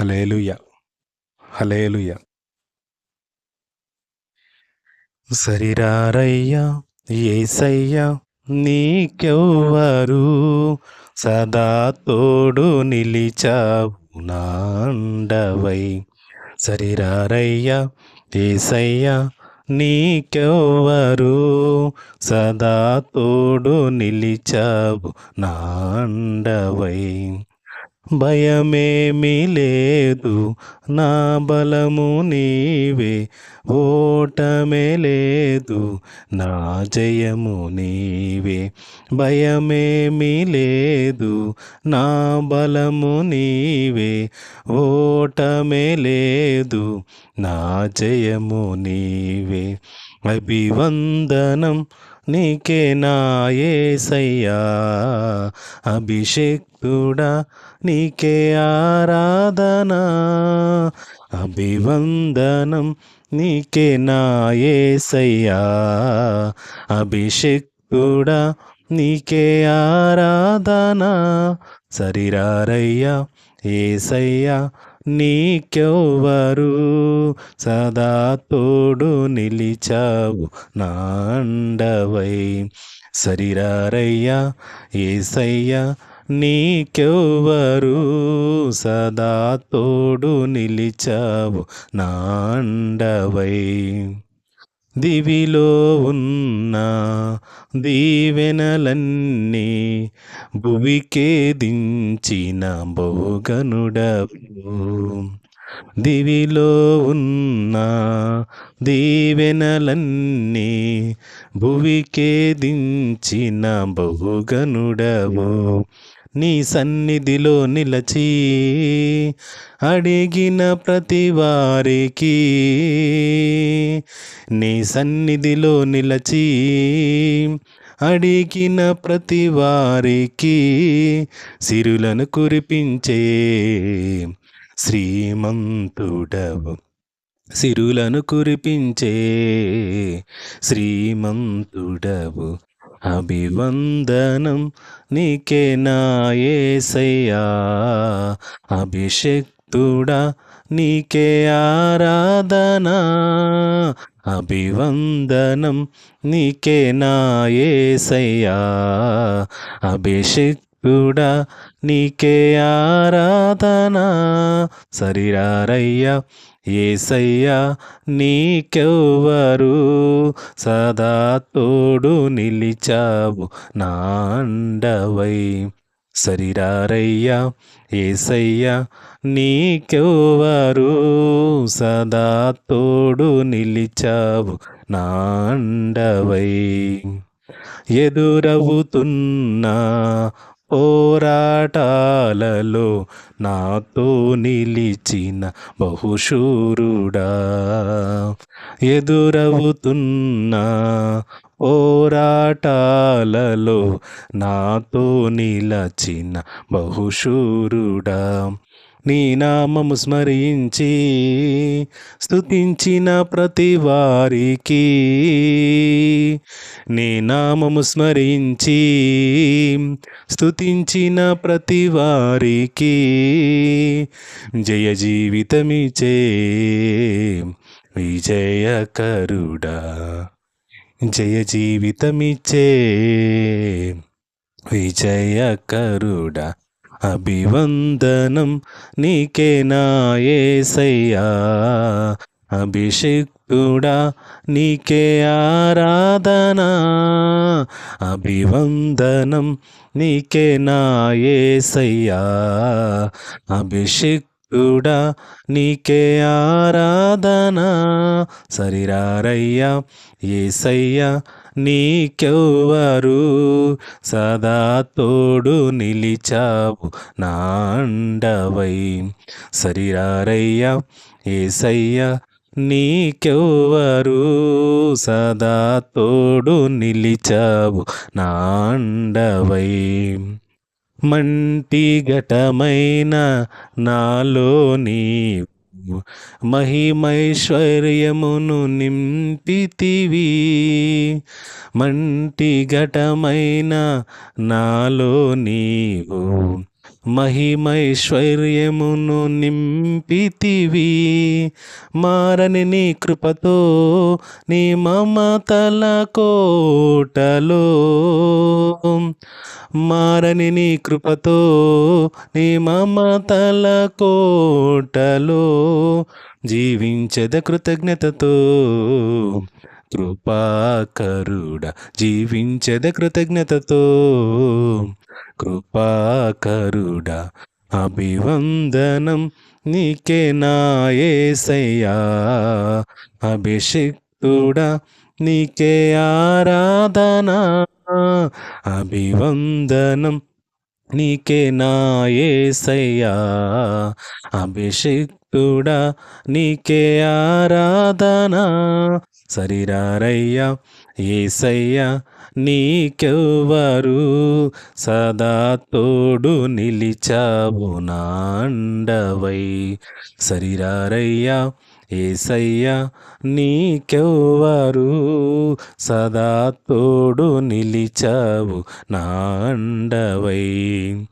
హల్లెలూయా. హల్లెలూయా. సరిరారయ్యా యేసయ్యా నీకెవ్వరు సదా తోడు నిలిచావు నా అండవై. సరిరారయ్యా యేసయ్యా నీకెవ్వరు సదా తోడు నిలిచావు నా అండవై. భయమేమీ లేదు నా బలము నీవే, ఓటమే లేదు నా జయము నీవే. భయమేమీ లేదు నా బలము నీవే, ఓటమే లేదు నా జయము నీవే. అభివందనం నీకే నా యేసయ్యా, అభిషేక్తుడా నీకే ఆరాధన. అభివందనం నీకే నా యేసయ్యా, అభిషేక్తుడా నీకే ఆరాధన. సరిరారయ్యా యేసయ్యా నీకెవ్వరు సదా తోడు నిలిచావు నా అండవై. సరిరారయ్యా యేసయ్యా నీకెవ్వరు సదా తోడు నిలిచావు నా అండవై. దివిలో ఉన్న దీవెనలన్నీ భువికే దించిన బహుగనుడవు. దివిలో ఉన్న దీవెనలన్నీ భువికే దించిన బహుగనుడవు. నీ సన్నిధిలో నిలచి అడిగిన ప్రతి వారికి, నీ సన్నిధిలో నిలచి అడిగిన ప్రతి వారికి సిరులను కురిపించే శ్రీమంతుడవు. సిరులను కురిపించే శ్రీమంతుడవు. అభివందనం నీకే నా యేసయ్యా, అభిషేక్తుడా నీకే ఆరాధన. అభివందనం నీకే నా యేసయ్యా, అభిషేక్తుడా నీకే ఆరాధన. సరిరారయ్యా యేసయ్యా నీకెవ్వరు సదా తోడు నిలిచావు నా అండవై. సరిరారయ్యా యేసయ్యా నీకెవ్వరు సదా తోడు నిలిచావు నా అండవై. ఎదురవుతున్నా పోరాటాలలో నాతో నిలిచిన బహుశూరుడా. ఎదురవుతున్నా పోరాటాలలో నాతో నిలచిన బహుశూరుడా. నీ నామము స్మరించి స్తుతించిన ప్రతి వారికి, నీ నామము స్మరించి స్తుతించిన ప్రతి వారికి జయ జీవితమిచే విజయకరుడా. జయ జీవితమిచ్చే విజయకరుడా. అభివందనం నీకే నా యేసయ్యా, అభిషేక్తుడా నీకే ఆరాధన. అభివందనం నీకే నా యేసయ్యా, అభిషేక్తుడా నీకే ఆరాధన. సరిరారయ్యా యేసయ్యా నీకెవ్వరు సదా తోడు నిలిచావు నా అండవై. సరిరారయ్యా యేసయ్యా నీకెవ్వరు సదా తోడు నిలిచావు నా అండవై. మంటి ఘటమైన నాలో నీవు మహిమైశ్వర్యమును నింపితివి. మంటి ఘటమైన నాలో నీవు మహిమైశ్వర్యమును నింపితివి. మారని నీ కృపతో నీ మమతల కోటలో, మారని నీ కృపతో నీ మమతల కోటలో జీవించద కృతజ్ఞతతో. కృపాకరుడ జీవించద కృతజ్ఞతతో. కృపాకరుడ అభివందనం నీకే నా యేసయ్యా. అభిషిక్తుడా నీకే ఆరాధన. అభివందనం నీకే నా యేసయ్యా. అభిషిక్తుడా నీకే ఆరాధన. శరీరారయ్యా యేసయ్యా నీకెవ్వరు, సదా తోడు నిలిచావు నా అండవై. శరీరారయ్యా యేసయ్యా నీకెవ్వరు, సదా తోడు నిలిచావు నా అండవై.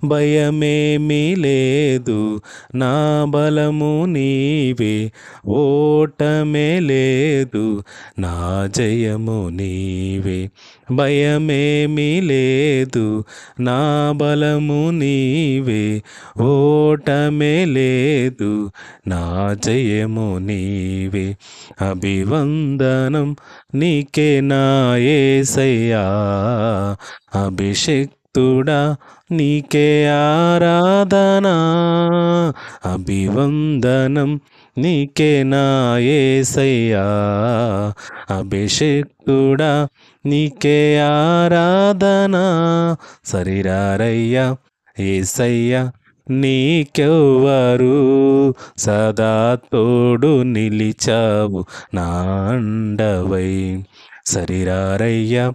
భయమేమీ లేదు నా బలము నీవే, ఓటమే లేదు నా జయము నీవే. భయమేమీ లేదు నా బలము నీవే, ఓటమే లేదు నా జయము నీవే. అభివందనం నీకే నా యేసయ్యా. అభిషిక్తుడా నీకే ఆరాధన. అభివందనం నీకే నా యేసయ్యా. అభిషిక్తుడా నీకే ఆరాధన. శరీరారయ్యా యేసయ్యా నీకెవ్వరు, సదా తోడు నిలిచావు నా అండవై. శరీరారయ్యా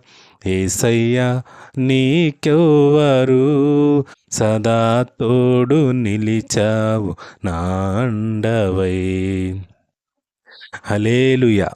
యేసయ్యా నీకెవ్వరు, సదా తోడు నిలిచావు నా అండవై. హల్లెలూయా.